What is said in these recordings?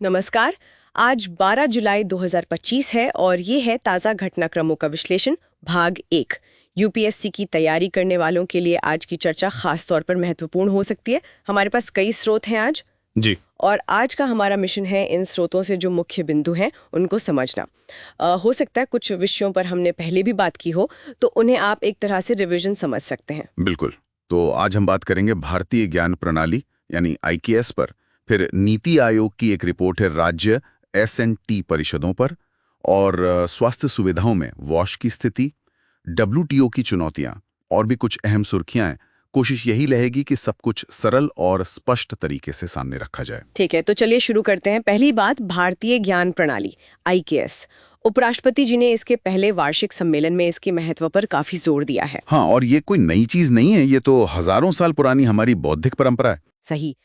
नमस्कार। आज 12 जुलाई 2025 है और ये है ताज़ा घटनाक्रमों का विश्लेषण भाग 1। यूपीएससी की तैयारी करने वालों के लिए आज की चर्चा खास तौर पर महत्वपूर्ण हो सकती है। हमारे पास कई स्रोत हैं आज जी। और आज का हमारा मिशन है इन स्रोतों से जो मुख्य बिंदु हैं उनको समझना। हो सकता है कुछ विषयों पर हमने पहले भी बात की हो तो उन्हें आप एक तरह से रिवीजन समझ सकते हैं। बिल्कुल। तो आज हम बात करेंगे भारतीय ज्ञान प्रणाली यानी आईकेएस पर, फिर नीति आयोग की एक रिपोर्ट है राज्य एस&टी परिषदों पर, और स्वास्थ्य सुविधाओं में वॉश की स्थिति, डब्ल्यूटीओ की चुनौतियां और भी कुछ अहम सुर्खियां हैं। कोशिश यही रहेगी कि सब कुछ सरल और स्पष्ट तरीके से सामने रखा जाए। ठीक है, तो चलिए शुरू करते हैं। पहली बात, भारतीय ज्ञान प्रणाली आईकेएस। उपराष्ट्रपति जी ने इसके पहले वार्षिक सम्मेलन में इसके महत्व पर काफी जोर दिया है। हाँ, और ये कोई नई चीज नहीं है, ये तो हजारों साल पुरानी हमारी बौद्धिक परंपरा है। सही।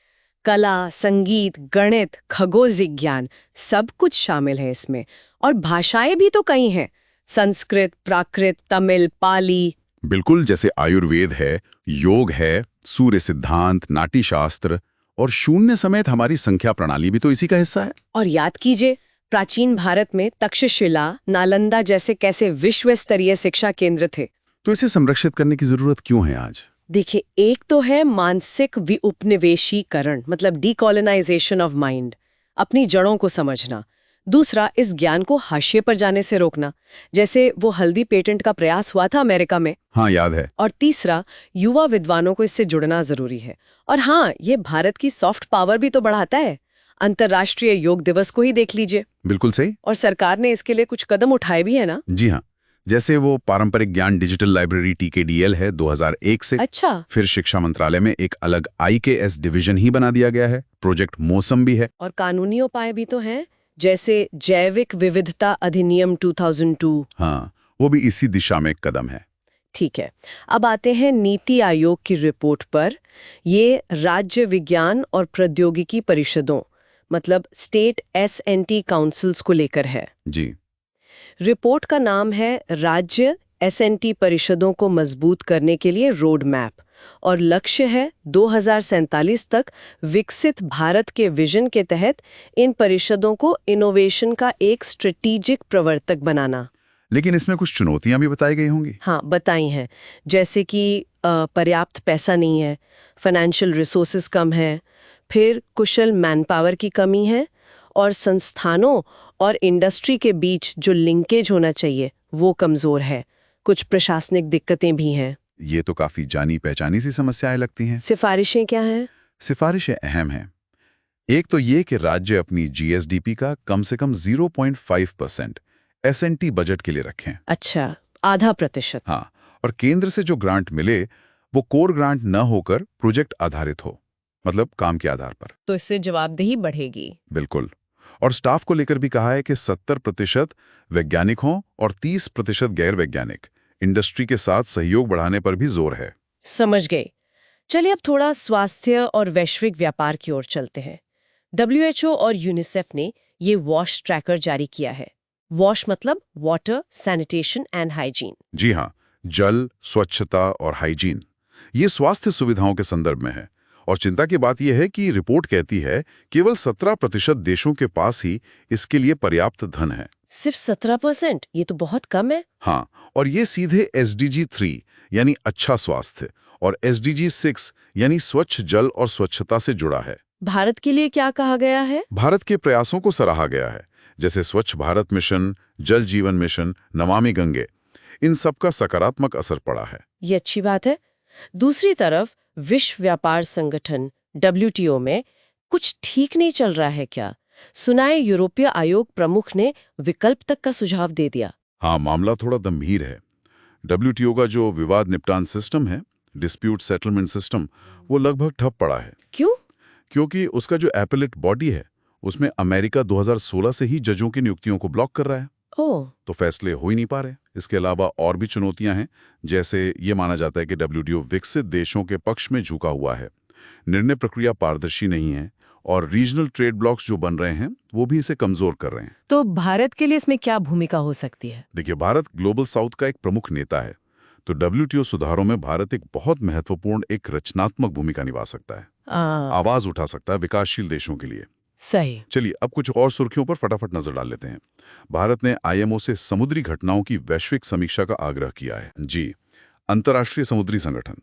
कला, संगीत, गणित, खगोल विज्ञान सब कुछ शामिल है इसमें। और भाषाएं भी तो कई हैं, संस्कृत, प्राकृत, तमिल, पाली। बिल्कुल, जैसे आयुर्वेद है, योग है, सूर्य सिद्धांत, नाट्यशास्त्र और शून्य समेत हमारी संख्या प्रणाली भी तो इसी का हिस्सा है। और याद कीजिए, प्राचीन भारत में तक्षशिला, नालंदा जैसे कैसे विश्व स्तरीय शिक्षा केंद्र थे। तो इसे संरक्षित करने की जरूरत क्यों है आज? देखिए, एक तो है मानसिक उपनिवेशीकरण, मतलब डीकोलोनाइजेशन ऑफ माइंड, अपनी जड़ों को समझना। दूसरा, इस ज्ञान को हाशिए पर जाने से रोकना, जैसे वो हल्दी पेटेंट का प्रयास हुआ था अमेरिका में। हाँ, याद है। और तीसरा, युवा विद्वानों को इससे जुड़ना जरूरी है। और हाँ, ये भारत की सॉफ्ट पावर भी तो बढ़ाता है। अंतर्राष्ट्रीय योग दिवस को ही देख लीजिए। बिल्कुल सही। और सरकार ने इसके लिए कुछ कदम उठाए भी है ना। जी हाँ, जैसे वो पारंपरिक ज्ञान डिजिटल लाइब्रेरी टीकेडीएल है 2001 से। अच्छा। फिर शिक्षा मंत्रालय में एक अलग आईकेएस डिवीजन ही बना दिया गया है, प्रोजेक्ट मौसम भी है। और कानूनी उपाय भी तो हैं, जैसे जैविक विविधता अधिनियम 2002। हाँ, वो भी इसी दिशा में एक कदम है। ठीक है, अब आते हैं नीति आयोग की रिपोर्ट पर। ये राज्य विज्ञान और प्रौद्योगिकी परिषदों, मतलब स्टेट एस&टी काउंसिल्स को लेकर है। जी। रिपोर्ट का नाम है राज्य एस&टी परिषदों को मजबूत करने के लिए रोड मैप, और लक्ष्य है 2047 तक विकसित भारत के विजन के तहत इन परिषदों को इनोवेशन का एक स्ट्रेटेजिक प्रवर्तक बनाना। लेकिन इसमें कुछ चुनौतियां भी बताई गई होंगी। हाँ, बताई हैं, जैसे कि पर्याप्त पैसा नहीं है, फाइनेंशियल रिसोर्सेज कम है, फिर कुशल मैन पावर की कमी है, और संस्थानों और इंडस्ट्री के बीच जो लिंकेज होना चाहिए वो कमजोर है। कुछ प्रशासनिक दिक्कतें भी हैं। ये तो काफी जानी पहचानी सी समस्याएं लगती हैं। सिफारिशें क्या हैं? सिफारिशें अहम हैं। एक तो ये कि राज्य अपनी जीएसडीपी का कम से कम 0.5% एस&टी बजट के लिए रखें। अच्छा, %0.5। हाँ, और केंद्र से जो ग्रांट मिले वो कोर ग्रांट न होकर प्रोजेक्ट आधारित हो, मतलब काम के आधार पर। तो इससे जवाबदेही बढ़ेगी। बिल्कुल। और स्टाफ को लेकर भी कहा है कि 70% वैज्ञानिक हों और 30% गैर वैज्ञानिक। इंडस्ट्री के साथ सहयोग बढ़ाने पर भी जोर है। समझ गए। चलिए अब थोड़ा स्वास्थ्य और वैश्विक व्यापार की ओर चलते हैं। WHO और यूनिसेफ ने ये वॉश ट्रैकर जारी किया है। वॉश मतलब वाटर, सैनिटेशन एंड हाइजीन। जी हाँ, जल, स्वच्छता और हाइजीन, ये स्वास्थ्य सुविधाओं के संदर्भ में है। और चिंता की बात यह है कि रिपोर्ट कहती है केवल 17% देशों के पास ही इसके लिए पर्याप्त धन है। सिर्फ 17%? ये तो बहुत कम है। हाँ, और ये सीधे SDG 3 यानी अच्छा स्वास्थ्य और SDG 6 यानी स्वच्छ जल और स्वच्छता से जुड़ा है। भारत के लिए क्या कहा गया है? भारत के प्रयासों को सराहा गया है, जैसे स्वच्छ भारत मिशन, जल जीवन मिशन, नमामि गंगे, इन सब का सकारात्मक असर पड़ा है। ये अच्छी बात है। दूसरी तरफ विश्व व्यापार संगठन WTO में कुछ ठीक नहीं चल रहा है क्या? सुनाए यूरोपीय आयोग प्रमुख ने विकल्प तक का सुझाव दे दिया। हाँ, मामला थोड़ा गंभीर है। WTO का जो विवाद निपटान सिस्टम है, डिस्प्यूट सेटलमेंट सिस्टम, वो लगभग ठप पड़ा है। क्यों? क्योंकि उसका जो एपेलेट बॉडी है उसमें अमेरिका 2016 से ही जजों की नियुक्तियों को ब्लॉक कर रहा है। ओह। तो फैसले हो ही नहीं पा रहे। इसके अलावा और भी चुनौतियां हैं, जैसे ये माना जाता है कि WTO विकसित देशों के पक्ष में झुका हुआ है, निर्णय प्रक्रिया पारदर्शी नहीं है, और रीजनल ट्रेड ब्लॉक्स जो बन रहे हैं वो भी इसे कमजोर कर रहे हैं। तो भारत के लिए इसमें क्या भूमिका हो सकती है? देखिए, भारत ग्लोबल साउथ का एक प्रमुख नेता है, तो WTO सुधारों में भारत एक बहुत महत्वपूर्ण, एक रचनात्मक भूमिका निभा सकता है। आवाज उठा सकता है विकासशील देशों के लिए। सही। चलिए अब कुछ और सुर्खियों पर फटाफट नजर डाल लेते हैं। भारत ने आईएमओ से समुद्री घटनाओं की वैश्विक समीक्षा का आग्रह किया है। जी, अंतर्राष्ट्रीय समुद्री संगठन,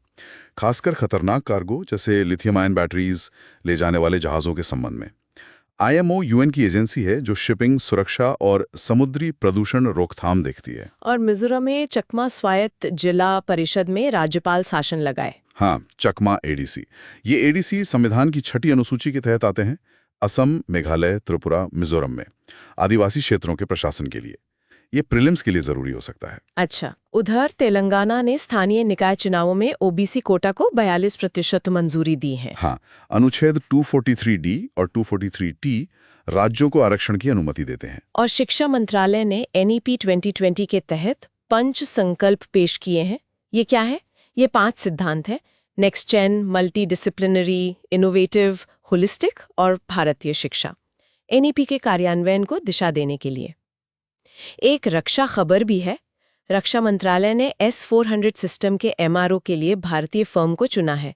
खासकर खतरनाक कार्गो जैसे लिथियम आयन बैटरीज ले जाने वाले जहाजों के संबंध में। आईएमओ यूएन की एजेंसी है जो शिपिंग, सुरक्षा और समुद्री प्रदूषण रोकथाम देखती है। और मिजोरम में चकमा स्वायत्त जिला परिषद में राज्यपाल शासन लगाए। हाँ, चकमा एडीसी। ये एडीसी संविधान की 6ठी अनुसूची के तहत आते हैं। असम, मेघालय, त्रिपुरा, मिजोरम में आदिवासी क्षेत्रों के प्रशासन के लिए। ये प्रीलिम्स के लिए जरूरी हो सकता है। अच्छा, उधर तेलंगाना ने स्थानीय निकाय चुनावों में ओबीसी कोटा को 42% मंजूरी दी है। हाँ, अनुच्छेद 243D और 243T राज्यों को आरक्षण की अनुमति देते हैं। और शिक्षा मंत्रालय ने NEP 2020 के तहत 5 संकल्प पेश किए हैं। ये क्या है? ये 5 सिद्धांत हैं: next gen, multi disciplinary, innovative, holistic और भारतीय शिक्षा। NEP के कार्यान्वयन को दिशा देने के लिए। एक रक्षा खबर भी है। रक्षा मंत्रालय ने S-400 सिस्टम के MRO के लिए भारतीय फर्म को चुना है।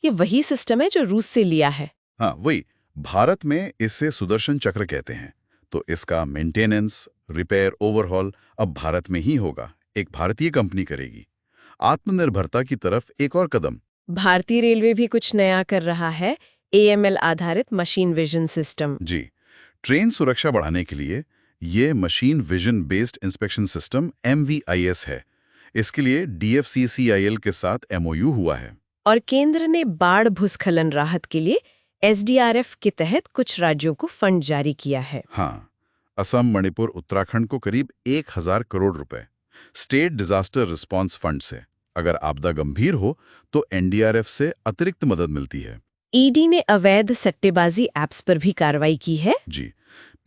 ये वही सिस्टम है जो रूस से लिया है। हाँ, वही। भारत में इसे सुदर्शन चक्र कहते हैं। तो इसका मेंटेनेंस, रिपेयर, ओवरहॉल अब भारत में ही होगा। एक भारतीय कंपनी करेगी। आत्मनिर्भरता की तरफ एक और कदम। भारतीय रेलवे भी कुछ नया कर रहा है। AML आधारित मशीन विजन सिस्टम। जी, ट्रेन सुरक्षा बढ़ाने के लिए ये machine vision based inspection system MVIS है। इसके लिए DFCCIL के साथ MOU हुआ है। और केंद्र ने बाढ़ भूस्खलन राहत के लिए SDRF के तहत कुछ राज्यों को फंड जारी किया है। हाँ, असम, मणिपुर, उत्तराखंड को करीब 1000 करोड़ रुपए स्टेट डिजास्टर रिस्पांस फंड से। अगर आपदा गंभीर हो तो NDRF से अतिरिक्त मदद मिलती है। ED ने अवैध सट्टेबाजी ऐप्स पर भी कार्रवाई की है। जी,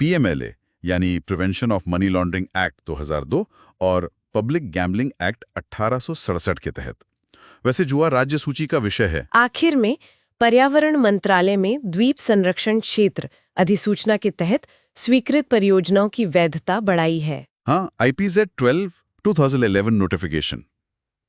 PMLA यानी prevention of money laundering act 2002 और पब्लिक गैम्बलिंग एक्ट 1867 के तहत। वैसे जुआ राज्य सूची का विषय है। आखिर में पर्यावरण मंत्रालय में द्वीप संरक्षण क्षेत्र अधिसूचना के तहत स्वीकृत परियोजनाओं की वैधता बढ़ाई है। हाँ, IPZ 12 2011 नोटिफिकेशन।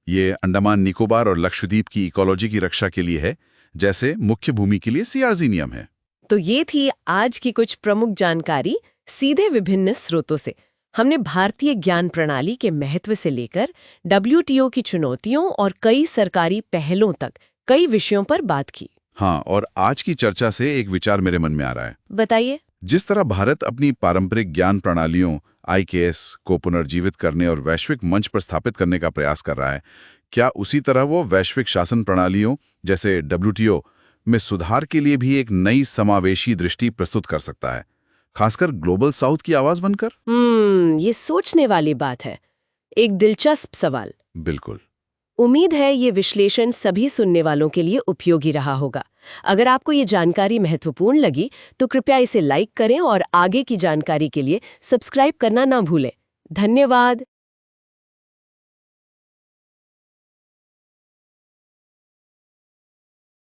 ये अंडमान निकोबार और लक्षद्वीप की इकोलॉजी की रक्षा के लिए है, जैसे मुख्य भूमि के लिए CRZ नियम है। तो ये थी आज की कुछ प्रमुख जानकारी सीधे विभिन्न स्रोतों से। हमने भारतीय ज्ञान प्रणाली के महत्व से लेकर WTO की चुनौतियों और कई सरकारी पहलों तक कई विषयों पर बात की। हाँ, और आज की चर्चा से एक विचार मेरे मन में आ रहा है। बताइए। जिस तरह भारत अपनी पारंपरिक ज्ञान प्रणालियों IKS को पुनर्जीवित करने और वैश्विक मंच पर स्थापित करने का प्रयास कर रहा है, क्या उसी तरह वो वैश्विक शासन प्रणालियों जैसे WTO में सुधार के लिए भी एक नई समावेशी दृष्टि प्रस्तुत कर सकता है, खासकर ग्लोबल साउथ की आवाज बनकर? ये सोचने वाली बात है। एक दिलचस्प सवाल। बिल्कुल। उम्मीद है ये विश्लेषण सभी सुनने वालों के लिए उपयोगी रहा होगा। अगर आपको ये जानकारी महत्वपूर्ण लगी तो कृपया इसे लाइक करें और आगे की जानकारी के लिए सब्सक्राइब करना ना भूलें। धन्यवाद।